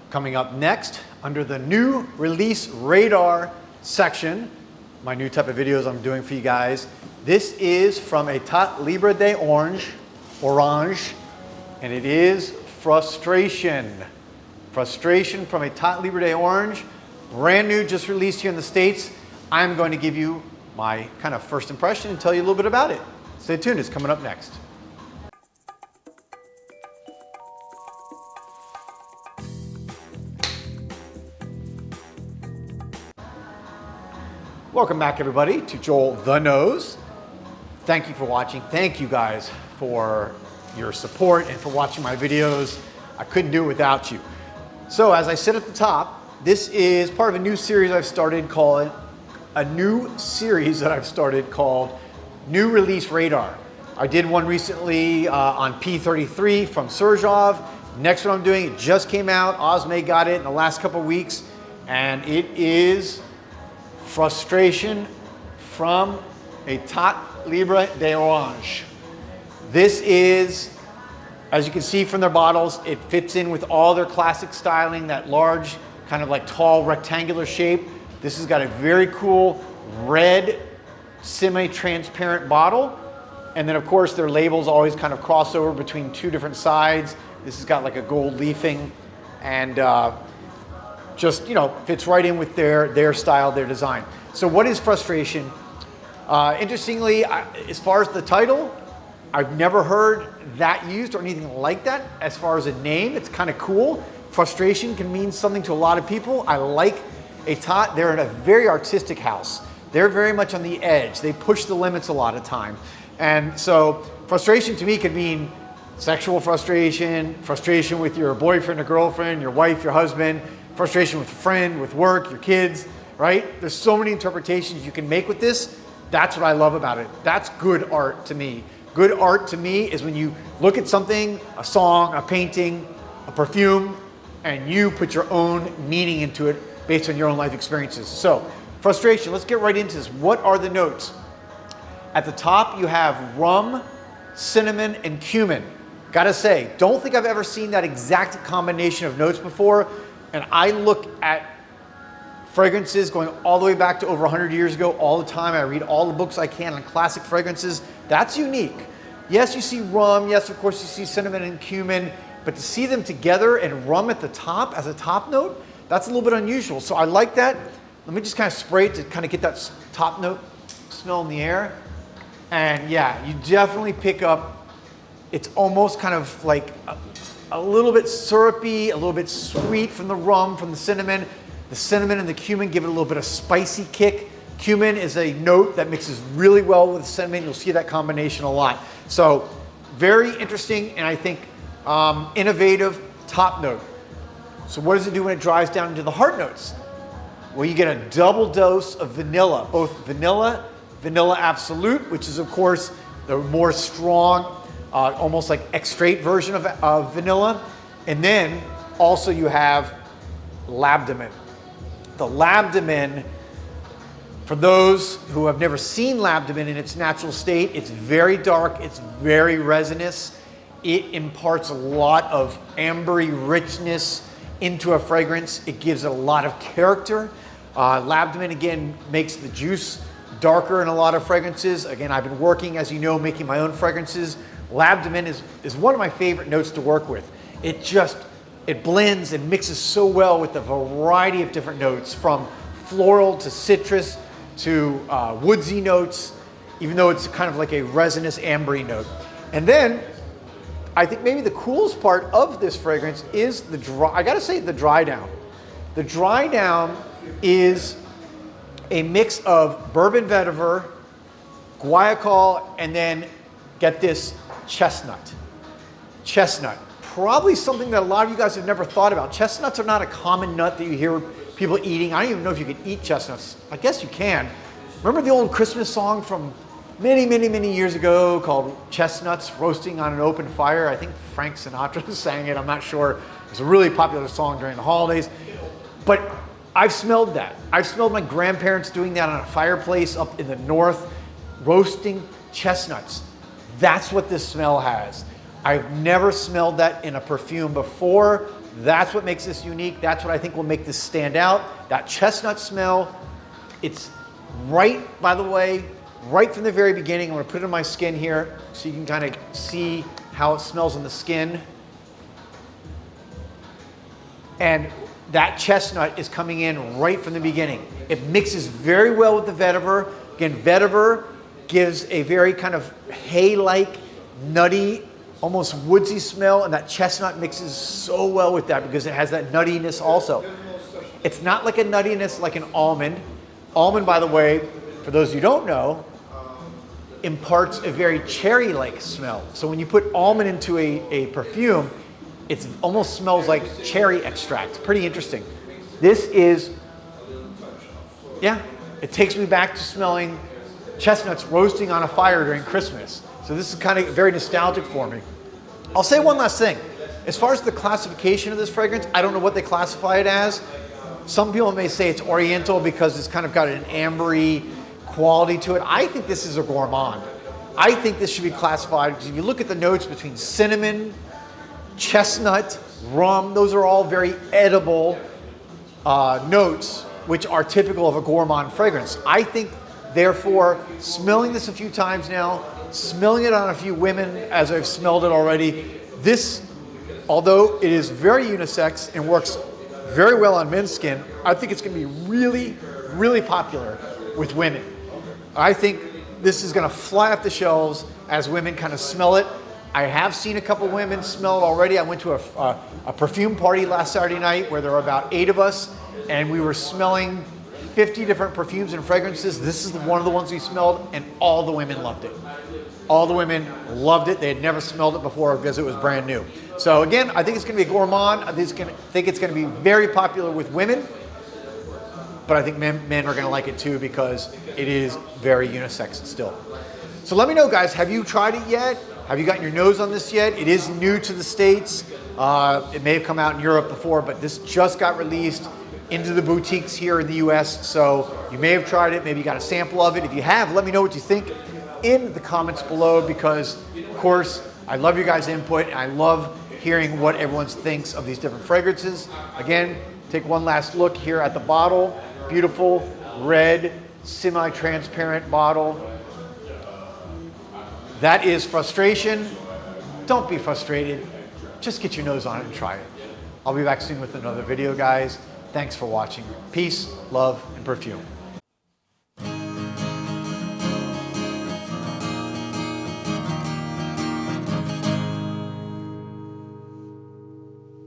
Coming up next, under the new release radar section, my new type of videos I'm doing for you guys. This is from Etat Libre de Orange, and it is Frustration. Frustration from Etat Libre de Orange, brand new, just released here in the States. I'm going to give you my kind of first impression and tell you a little bit about it. Stay tuned, it's coming up next. Welcome back, everybody, to Joel the Nose. Thank you for watching. Thank you guys for your support and for watching my videos. I couldn't do it without you. So as I said at the top, this is part of a new series I've started called New Release Radar. I did one recently on P33 from Surjov. Next one I'm doing, it just came out. Osme got it in the last couple of weeks, and it is Frustration from Etat Libre de Orange. This is, as you can see from their bottles, it fits in with all their classic styling, that large, kind of like tall rectangular shape. This has got a very cool red semi-transparent bottle. And then of course their labels always kind of cross over between two different sides. This has got like a gold leafing and just, you know, fits right in with their style, their design. So what is Frustration? Interestingly, as far as the title, I've never heard that used or anything like that. As far as a name, it's kind of cool. Frustration can mean something to a lot of people. I like Etat. They're in a very artistic house. They're very much on the edge. They push the limits a lot of time. And so frustration to me could mean sexual frustration, frustration with your boyfriend or girlfriend, your wife, your husband, frustration with a friend, with work, your kids, right? There's so many interpretations you can make with this. That's what I love about it. That's good art to me. Good art to me is when you look at something, a song, a painting, a perfume, and you put your own meaning into it based on your own life experiences. So, Frustration, let's get right into this. What are the notes? At the top, you have rum, cinnamon, and cumin. Gotta say, don't think I've ever seen that exact combination of notes before. And I look at fragrances going all the way back to over 100 years ago all the time. I read all the books I can on classic fragrances. That's unique. Yes, you see rum. Yes, of course, you see cinnamon and cumin. But to see them together and rum at the top as a top note, that's a little bit unusual. So I like that. Let me just kind of spray it to kind of get that top note smell in the air. And yeah, you definitely pick up, it's almost kind of like a little bit syrupy, a little bit sweet from the rum, from the cinnamon. The cinnamon and the cumin give it a little bit of spicy kick. Cumin is a note that mixes really well with cinnamon. You'll see that combination a lot. So very interesting, and I think innovative top note. So what does it do when it dries down into the heart notes? Well, you get a double dose of vanilla, both vanilla absolute, which is of course the more strong, almost like extrait version of vanilla. And then also you have labdamen. The labdamen, for those who have never seen labdamen in its natural state, it's very dark, it's very resinous. It imparts a lot of ambery richness into a fragrance. It gives it a lot of character. Labdamen, again, makes the juice darker in a lot of fragrances. Again, I've been working, as you know, making my own fragrances. Labdamen is one of my favorite notes to work with. It blends and mixes so well with a variety of different notes, from floral to citrus to woodsy notes, even though it's kind of like a resinous ambery note. And then I think maybe the coolest part of this fragrance is the dry down. The dry down is a mix of bourbon vetiver, guaiacol, and then get this, chestnut. Chestnut, probably something that a lot of you guys have never thought about. Chestnuts are not a common nut that you hear people eating. I don't even know if you can eat chestnuts. I guess you can. Remember the old Christmas song from many years ago called Chestnuts Roasting on an Open Fire? I think Frank Sinatra sang it, I'm not sure. It's a really popular song during the holidays. But I've smelled that. I've smelled my grandparents doing that on a fireplace up in the north, roasting chestnuts. That's what this smell has. I've never smelled that in a perfume before. That's what makes this unique. That's what I think will make this stand out. That chestnut smell, it's right, by the way, right from the very beginning. I'm gonna put it on my skin here so you can kind of see how it smells on the skin. And that chestnut is coming in right from the beginning. It mixes very well with the vetiver. Again, vetiver gives a very kind of hay-like, nutty, almost woodsy smell, and that chestnut mixes so well with that because it has that nuttiness also. It's not like a nuttiness like an almond. Almond, by the way, for those who don't know, imparts a very cherry-like smell. So when you put almond into a perfume, it almost smells like cherry extract. Pretty interesting. This is, yeah, it takes me back to smelling chestnuts roasting on a fire during Christmas. So this is kind of very nostalgic for me. I'll say one last thing. As far as the classification of this fragrance, I don't know what they classify it as. Some people may say it's oriental because it's kind of got an ambery quality to it. I think this is a gourmand. I think this should be classified because if you look at the notes between cinnamon, chestnut, rum, those are all very edible notes, which are typical of a gourmand fragrance. I think, therefore, smelling this a few times now, smelling it on a few women as I've smelled it already, this, although it is very unisex and works very well on men's skin, I think it's going to be really, really popular with women. I think this is going to fly off the shelves as women kind of smell it. I have seen a couple women smell it already. I went to a perfume party last Saturday night where there were about 8 of us, and we were smelling 50 different perfumes and fragrances. This is one of the ones we smelled, and all the women loved it. All the women loved it. They had never smelled it before because it was brand new. So again, I think it's going to be a gourmand. I think it's going to be very popular with women, but I think men are going to like it too because it is very unisex still. So let me know, guys, have you tried it yet? Have you gotten your nose on this yet? It is new to the States. It may have come out in Europe before, but this just got released into the boutiques here in the US. So you may have tried it, maybe you got a sample of it. If you have, let me know what you think in the comments below because, of course, I love your guys' input. And I love hearing what everyone thinks of these different fragrances. Again, take one last look here at the bottle. Beautiful red, semi-transparent bottle. That is frustration. Don't be frustrated. Just get your nose on it and try it. I'll be back soon with another video, guys. Thanks for watching. Peace, love, and perfume.